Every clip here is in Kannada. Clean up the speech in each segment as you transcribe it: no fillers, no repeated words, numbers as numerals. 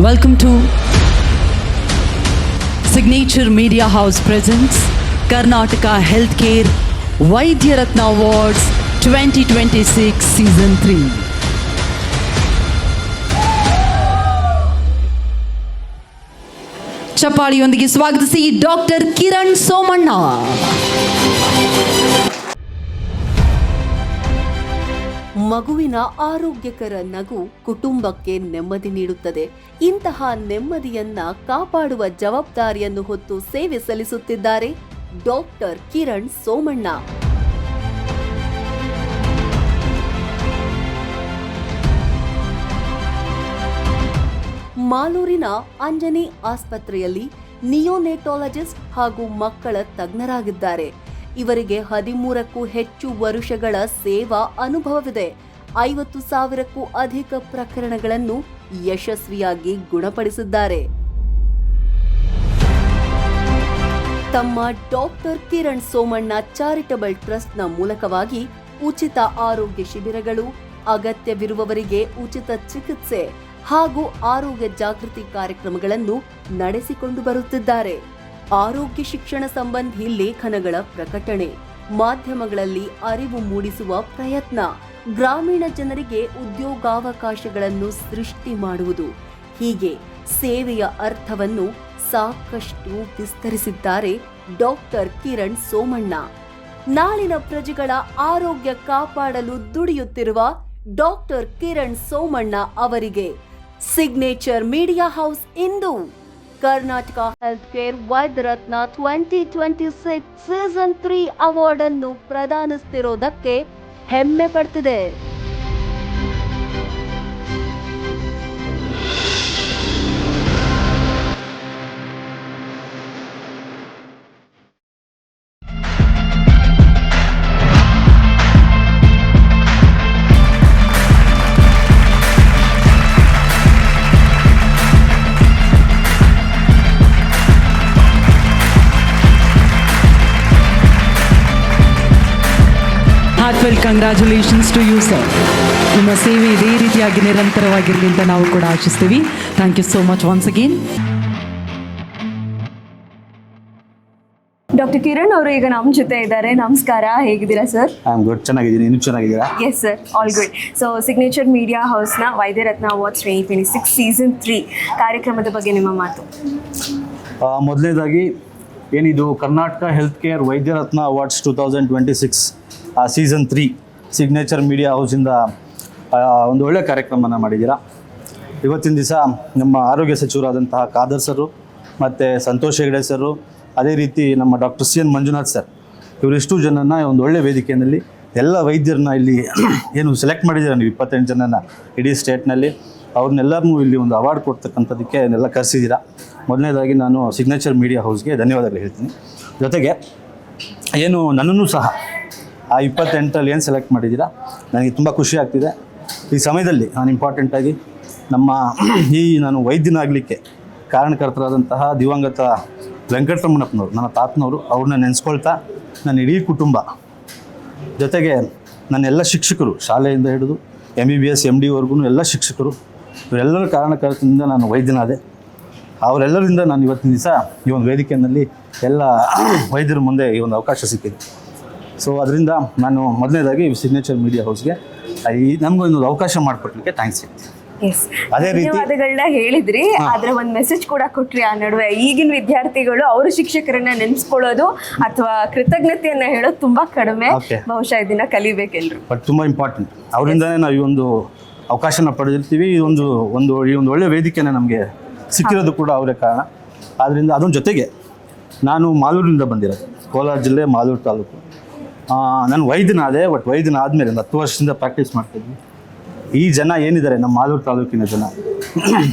Welcome to Signature Media House presents Karnataka Healthcare Vaidya Ratna Awards 2026 Season 3. ಚಪ್ಪಾಳಿಯೊಂದಿಗೆ ಸ್ವಾಗತಿಸಿ ಡಾಕ್ಟರ್ ಕಿರಣ್ ಸೋಮಣ್ಣ. ಮಗುವಿನ ಆರೋಗ್ಯಕರ ನಗು ಕುಟುಂಬಕ್ಕೆ ನೆಮ್ಮದಿ ನೀಡುತ್ತದೆ. ಇಂತಹ ನೆಮ್ಮದಿಯನ್ನ ಕಾಪಾಡುವ ಜವಾಬ್ದಾರಿಯನ್ನು ಹೊತ್ತು ಸೇವೆ ಸಲ್ಲಿಸುತ್ತಿದ್ದಾರೆ ಡಾಕ್ಟರ್ ಕಿರಣ್ ಸೋಮಣ್ಣ. ಮಾಲೂರಿನ ಅಂಜನಿ ಆಸ್ಪತ್ರೆಯಲ್ಲಿ ನಿಯೋನೆಟಾಲಜಿಸ್ಟ್ ಹಾಗೂ ಮಕ್ಕಳ ತಜ್ಞರಾಗಿದ್ದಾರೆ. ಇವರಿಗೆ 13ಕ್ಕೂ ಹೆಚ್ಚು ವರುಷಗಳ ಸೇವಾ ಅನುಭವವಿದೆ. 50,000ಕ್ಕೂ ಅಧಿಕ ಪ್ರಕರಣಗಳನ್ನು ಯಶಸ್ವಿಯಾಗಿ ಗುಣಪಡಿಸಿದ್ದಾರೆ. ತಮ್ಮ ಡಾಕ್ಟರ್ ಕಿರಣ್ ಸೋಮಣ್ಣ ಚಾರಿಟಬಲ್ ಟ್ರಸ್ಟ್ನ ಮೂಲಕವಾಗಿ ಉಚಿತ ಆರೋಗ್ಯ ಶಿಬಿರಗಳು, ಅಗತ್ಯವಿರುವವರಿಗೆ ಉಚಿತ ಚಿಕಿತ್ಸೆ ಹಾಗೂ ಆರೋಗ್ಯ ಜಾಗೃತಿ ಕಾರ್ಯಕ್ರಮಗಳನ್ನು ನಡೆಸಿಕೊಂಡು ಬರುತ್ತಿದ್ದಾರೆ. ಆರೋಗ್ಯ ಶಿಕ್ಷಣ ಸಂಬಂಧಿ ಲೇಖನಗಳ ಪ್ರಕಟಣೆ, ಮಾಧ್ಯಮಗಳಲ್ಲಿ ಅರಿವು ಮೂಡಿಸುವ ಪ್ರಯತ್ನ, ಗ್ರಾಮೀಣ ಜನರಿಗೆ ಉದ್ಯೋಗಾವಕಾಶಗಳನ್ನು ಸೃಷ್ಟಿ ಮಾಡುವುದು, ಹೀಗೆ ಸೇವೆಯ ಅರ್ಥವನ್ನು ಸಾಕಷ್ಟು ವಿಸ್ತರಿಸಿದ್ದಾರೆ ಡಾಕ್ಟರ್ ಕಿರಣ್ ಸೋಮಣ್ಣ. ನಾಳಿನ ಪ್ರಜೆಗಳ ಆರೋಗ್ಯ ಕಾಪಾಡಲು ದುಡಿಯುತ್ತಿರುವ ಡಾಕ್ಟರ್ ಕಿರಣ್ ಸೋಮಣ್ಣ ಅವರಿಗೆ ಸಿಗ್ನೇಚರ್ ಮೀಡಿಯಾ ಹೌಸ್ ಇಂದು Karnataka health care Vaidya Ratna 2026 season 3 award ಅನ್ನು ಪ್ರದಾನಿಸುತ್ತಿರುವುದಕ್ಕೆ ಹೆಮ್ಮೆ ಪಡ್ತಿದೆ. Heartfelt congratulations to you sir. ನಿಮ್ಮ ಸೇವೆ ಇದೇ ರೀತಿಯಾಗಿ ನಿರಂತರವಾಗಿರಲಿ ಅಂತ ನಾವು ಕೂಡ ಆಶಿಸ್ತೀವಿ. Thank you so much once again. Doctor Kiran ಅವರು ಈಗ ನಮ್ಮ ಜೊತೆ ಇದ್ದಾರೆ. ನಮಸ್ಕಾರ, ಹೇಗಿದ್ದೀರಾ ಸರ್? ಐ ಆಮ್ ಗುಡ್, ಚೆನ್ನಾಗಿದ್ದೀನಿ. ನೀವು ಚೆನ್ನಾಗಿದ್ದೀರಾ? Yes sir, all good. So signature media ಹೌಸ್ನ ವೈದ್ಯ ರತ್ನ ಅವಾರ್ಡ್ಸ್ 2026 ಸೀಸನ್ 3 ಕಾರ್ಯಕ್ರಮದ ಬಗ್ಗೆ ನಿಮ್ಮ ಮಾತು. ಮೊದಲನೇದಾಗಿ ಏನಿದು Karnataka health care Vaidya Ratna awards 2026 season 3 signature media ಹೌಸಿಂದ ಒಂದು ಒಳ್ಳೆಯ ಕಾರ್ಯಕ್ರಮನ ಮಾಡಿದ್ದೀರಾ. ಇವತ್ತಿನ ದಿವಸ ನಮ್ಮ ಆರೋಗ್ಯ ಸಚಿವರಾದಂತಹ ಖಾದರ್ ಸರು ಮತ್ತು ಸಂತೋಷ್ ಹೆಗಡೆ ಸರು, ಅದೇ ರೀತಿ ನಮ್ಮ ಡಾಕ್ಟರ್ CN ಮಂಜುನಾಥ್ ಸರ್, ಇವರಿಷ್ಟು ಜನನ ಒಂದು ಒಳ್ಳೆಯ ವೇದಿಕೆಯಲ್ಲಿ ಎಲ್ಲ ವೈದ್ಯರನ್ನ ಇಲ್ಲಿ ಏನು ಸೆಲೆಕ್ಟ್ ಮಾಡಿದ್ದೀರಾ ನೀವು 28 ಜನನ ಇಡೀ ಸ್ಟೇಟ್ನಲ್ಲಿ, ಅವ್ರನ್ನೆಲ್ಲರನ್ನೂ ಇಲ್ಲಿ ಒಂದು ಅವಾರ್ಡ್ ಕೊಡ್ತಕ್ಕಂಥದ್ದಕ್ಕೆ ಎಲ್ಲ ಕರೆಸಿದ್ದೀರಾ. ಮೊದಲನೇದಾಗಿ ನಾನು ಸಿಗ್ನೇಚರ್ ಮೀಡಿಯಾ ಹೌಸ್ಗೆ ಧನ್ಯವಾದಗಳು ಹೇಳ್ತೀನಿ. ಜೊತೆಗೆ ಏನು ನನ್ನನ್ನು ಸಹ ಆ 28ರಲ್ಲಿ ಏನು ಸೆಲೆಕ್ಟ್ ಮಾಡಿದ್ದೀರಾ, ನನಗೆ ತುಂಬ ಖುಷಿ ಆಗ್ತಿದೆ. ಈ ಸಮಯದಲ್ಲಿ ನಾನು ಇಂಪಾರ್ಟೆಂಟಾಗಿ ನಮ್ಮ ನಾನು ವೈದ್ಯನಾಗಲಿಕ್ಕೆ ಕಾರಣಕರ್ತರಾದಂತಹ ದಿವಂಗತ ವೆಂಕಟರಮಣಪ್ಪನವರು, ನನ್ನ ತಾತನವರು, ಅವ್ರನ್ನ ನೆನೆಸ್ಕೊಳ್ತಾ ನನ್ನ ಇಡೀ ಕುಟುಂಬ, ಜೊತೆಗೆ ನನ್ನ ಎಲ್ಲ ಶಿಕ್ಷಕರು, ಶಾಲೆಯಿಂದ ಹಿಡಿದು MBBS MD ಎಲ್ಲ ಶಿಕ್ಷಕರು, ಇವರೆಲ್ಲರ ಕಾರಣಕರ್ತರಿಂದ ನಾನು ವೈದ್ಯನಾದೆ. ಅವರೆಲ್ಲರಿಂದ ನಾನು ಇವತ್ತಿನ ದಿವಸ ಈ ಒಂದು ವೇದಿಕೆಯಲ್ಲಿ ಎಲ್ಲ ವೈದ್ಯರ ಮುಂದೆ ಈ ಒಂದು ಅವಕಾಶ ಸಿಕ್ಕಿದೆ. ಸೊ ಅದರಿಂದ ನಾನು ಮೊದಲನೇದಾಗಿ ಸಿಗ್ನೇಚರ್ ಮೀಡಿಯಾ ಹೌಸ್ಗೆ ನಮಗೊಂದು ಅವಕಾಶ ಮಾಡಿಕೊಡ್ಲಿಕ್ಕೆ ಥ್ಯಾಂಕ್ಸ್ ಹೇಳ್ತೀನಿ. ಅದೇ ಧನ್ಯವಾದಗಳನ್ನ ಹೇಳಿದ್ರಿ, ಆದ್ರೆ ಒಂದು ಮೆಸೇಜ್ ಕೂಡ ಕೊಟ್ರಿ ಆ ನಡುವೆ. ಈಗಿನ ವಿದ್ಯಾರ್ಥಿಗಳು ಅವರು ಶಿಕ್ಷಕರನ್ನ ನೆನೆಸ್ಕೊಳ್ಳೋದು ಅಥವಾ ಕೃತಜ್ಞತೆಯನ್ನ ಹೇಳೋದು ತುಂಬಾ ಕಡಿಮೆ. ಬಹುಶಃ ಇದನ್ನ ಕಲಿಬೇಕೆಲ್ರು. ಬಟ್ ತುಂಬ ಇಂಪಾರ್ಟೆಂಟ್, ಅವರಿಂದನೇ ನಾವು ಈ ಒಂದು ಅವಕಾಶನ ಪಡೆದಿರ್ತೀವಿ. ಈ ಒಂದು ಒಳ್ಳೆ ವೇದಿಕೆನ ನಮಗೆ ಸಿಕ್ಕಿರೋದು ಕೂಡ ಅವರೇ ಕಾರಣ. ಆದ್ದರಿಂದ ಅದರ ಜೊತೆಗೆ ನಾನು ಮಾಲೂರಿನಿಂದ ಬಂದಿರೋದು, ಕೋಲಾರ ಜಿಲ್ಲೆ ಮಾಲೂರು ತಾಲೂಕು. ನಾನು ವೈದ್ಯನಾದೆ. ಬಟ್ ವೈದ್ಯನ ಆದಮೇಲೆ 10 ವರ್ಷದಿಂದ ಪ್ರಾಕ್ಟೀಸ್ ಮಾಡ್ತಿದ್ವಿ. ಈ ಜನ ಏನಿದ್ದಾರೆ ನಮ್ಮ ಮಾಲೂರು ತಾಲೂಕಿನ ಜನ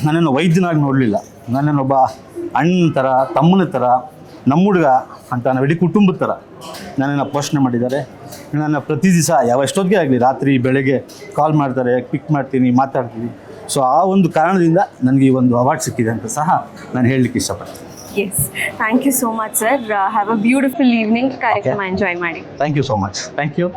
ನನ್ನನ್ನು ವೈದ್ಯನಾಗಿ ನೋಡಲಿಲ್ಲ, ನನ್ನನ್ನೊಬ್ಬ ಅಣ್ಣನ ಥರ, ತಮ್ಮನ ಥರ, ನಮ್ಮ ಹುಡುಗ ಅಂತ ನಾವು ಇಡೀ ಕುಟುಂಬದ ಥರ ನನ್ನನ್ನು ಪೋಷಣೆ ಮಾಡಿದ್ದಾರೆ. ನನ್ನ ಪ್ರತಿ ದಿವಸ ಎಷ್ಟೊತ್ತಿಗೆ ಆಗಲಿ, ರಾತ್ರಿ ಬೆಳಗ್ಗೆ ಕಾಲ್ ಮಾಡ್ತಾರೆ, ಪಿಕ್ ಮಾಡ್ತೀನಿ, ಮಾತಾಡ್ತೀವಿ. ಸೊ ಆ ಒಂದು ಕಾರಣದಿಂದ ನನಗೆ ಈ ಒಂದು ಅವಾರ್ಡ್ ಸಿಕ್ಕಿದೆ ಅಂತ ಸಹ ನಾನು ಹೇಳಲಿಕ್ಕೆ ಇಷ್ಟಪಡ್ತೀನಿ. Yes, thank you so much sir. Have a beautiful evening. ಕಾರ್ಯಕ್ರಮ ಎಂಜಾಯ್ ಮಾಡಿ. Thank you so much. Thank you.